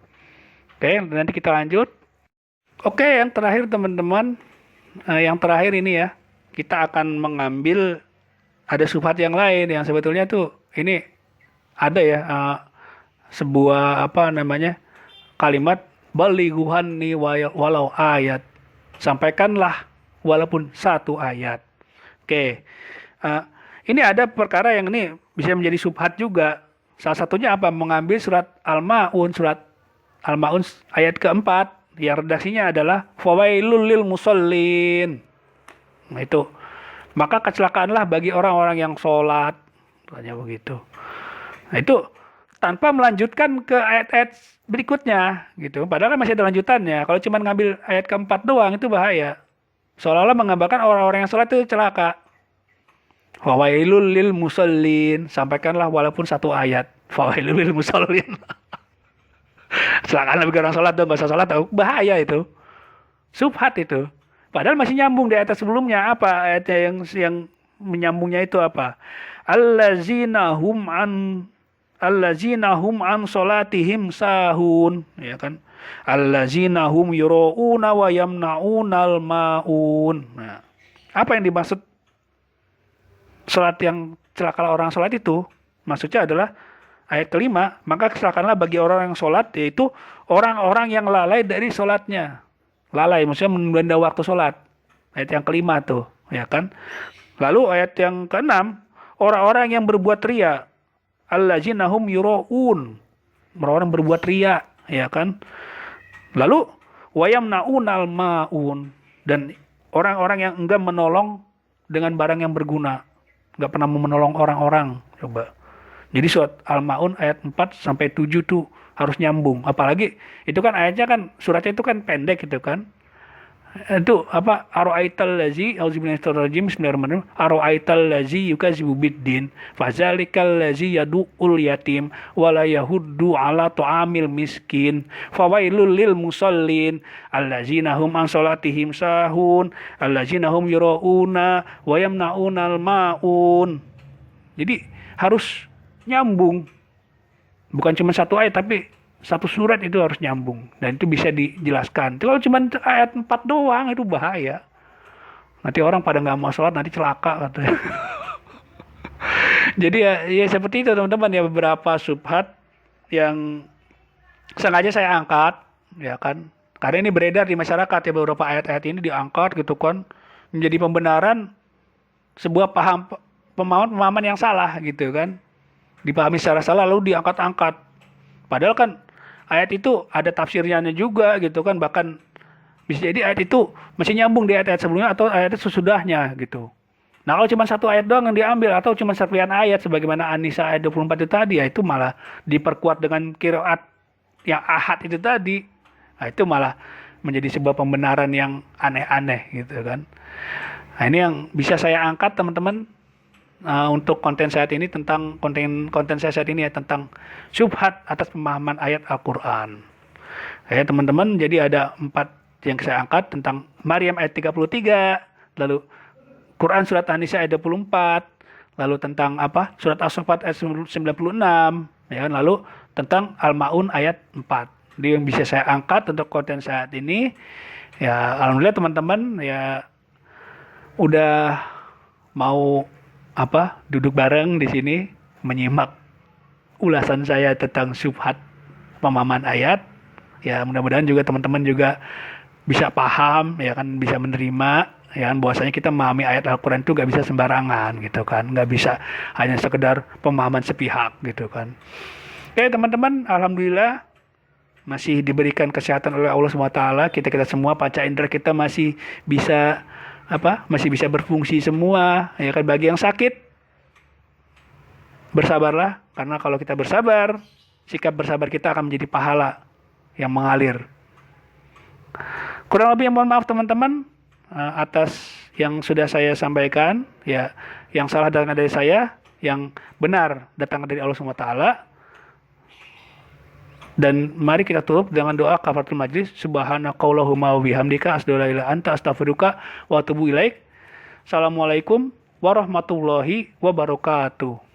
Oke, nanti kita lanjut. Oke, yang terakhir teman-teman. Yang terakhir ini ya. Kita akan mengambil ada syubhat yang lain yang sebetulnya tuh ini ada ya sebuah kalimat balighuhanni walau ayat, sampaikanlah walaupun satu ayat. Oke, ini ada perkara yang ini bisa menjadi syubhat juga. Salah satunya apa? Mengambil surat Al-Ma'un ayat keempat yang redaksinya adalah fawailul lil musallin. Nah itu, maka kecelakaanlah bagi orang-orang yang sholat, tanya begitu. Nah itu tanpa melanjutkan ke ayat-ayat berikutnya, gitu. Padahal masih ada lanjutannya. Kalau cuma ngambil ayat keempat doang itu bahaya. Seolah-olah menggambarkan orang-orang yang sholat itu celaka. Fawailul lil musallin, sampaikanlah walaupun satu ayat. Fawailul lil musallin. Celakaanlah bagi orang sholat dong, nggak usah sholat, bahaya itu. Syubhat itu. Padahal masih nyambung di ayat sebelumnya. Apa ayatnya yang menyambungnya itu apa? Allazina hum an sholatihim sahun, ya kan? Allazina hum yura'una wa yamna'unal ma'un. Nah, apa yang dimaksud sholat yang celakalah orang sholat itu? Maksudnya adalah ayat kelima, maka kecelakaanlah bagi orang yang sholat, yaitu orang-orang yang lalai dari sholatnya. Lalai, maksudnya menunda waktu sholat. Ayat yang kelima tuh, ya kan? Lalu ayat yang keenam, orang-orang yang berbuat riya. Allazina hum yura'un. Orang-orang berbuat riya, ya kan? Lalu wayamna'unal ma'un. Dan orang-orang yang enggan menolong dengan barang yang berguna. Enggak pernah menolong orang-orang. Coba. Jadi surat Al-Ma'un ayat 4 sampai 7 tuh harus nyambung. Apalagi itu kan ayatnya kan suratnya itu kan pendek gitu kan. Itu apa? Ara'aital lazi auzubillahi bismillahirrahmanirrahim. Ara'aital lazi yukadzibu biddin fazalikal lazi yad'ul yatim wala yahuddu ala ta'amil miskin fawailul lil musallin allazina hum an salatihim sahun allazina hum yura'una wa yamna'unal ma'un. Jadi harus nyambung. Bukan cuma satu ayat tapi satu surat itu harus nyambung dan itu bisa dijelaskan. Kalau cuma ayat 4 doang itu bahaya. Nanti orang pada nggak mau sholat nanti celaka katanya. Jadi ya seperti itu teman-teman ya, beberapa subhat yang sengaja saya angkat, ya kan? Karena ini beredar di masyarakat ya, beberapa ayat-ayat ini diangkat gitu kan, menjadi pembenaran sebuah pemahaman yang salah gitu kan. Dipahami secara salah lalu diangkat-angkat. Padahal kan ayat itu ada tafsirnya juga gitu kan, bahkan bisa jadi ayat itu masih nyambung di ayat-ayat sebelumnya atau ayat sesudahnya gitu. Nah kalau cuma satu ayat doang yang diambil atau cuma serpihan ayat sebagaimana An-Nisa ayat 24 itu tadi, ya itu malah diperkuat dengan qiraat yang ahad itu tadi. Nah itu malah menjadi sebuah pembenaran yang aneh-aneh gitu kan. Nah ini yang bisa saya angkat teman-teman, untuk konten saat ini, tentang konten saya saat ini ya, tentang syubhat atas pemahaman ayat Al-Quran. Ya teman-teman, jadi ada 4 yang saya angkat, tentang Maryam ayat 33, lalu Quran surat An-Nisa ayat 24, lalu tentang surat As-Saffat ayat 96, ya kan? Lalu tentang Al-Maun ayat 4. Jadi yang bisa saya angkat untuk konten saat ini, ya alhamdulillah teman-teman ya udah mau duduk bareng di sini menyimak ulasan saya tentang syubhat pemahaman ayat. Ya mudah-mudahan juga teman-teman juga bisa paham, ya kan, bisa menerima, ya kan, bahwasanya kita memahami ayat Al-Quran itu gak bisa sembarangan gitu kan, gak bisa hanya sekedar pemahaman sepihak gitu kan. Oke teman-teman, alhamdulillah masih diberikan kesehatan oleh Allah SWT. Kita semua panca indera kita masih bisa masih bisa berfungsi semua, ya kan. Bagi yang sakit, bersabarlah, karena kalau kita bersabar, sikap bersabar kita akan menjadi pahala yang mengalir. Kurang lebih mohon maaf teman-teman atas yang sudah saya sampaikan, ya, yang salah datang dari saya, yang benar datang dari Allah SWT. Dan mari kita tutup dengan doa kafaratul majlis. Subhanakallahumma wa bihamdika asyhadu an la ilaha illa anta astaghfiruka wa atubu ilaik. Assalamualaikum warahmatullahi wabarakatuh.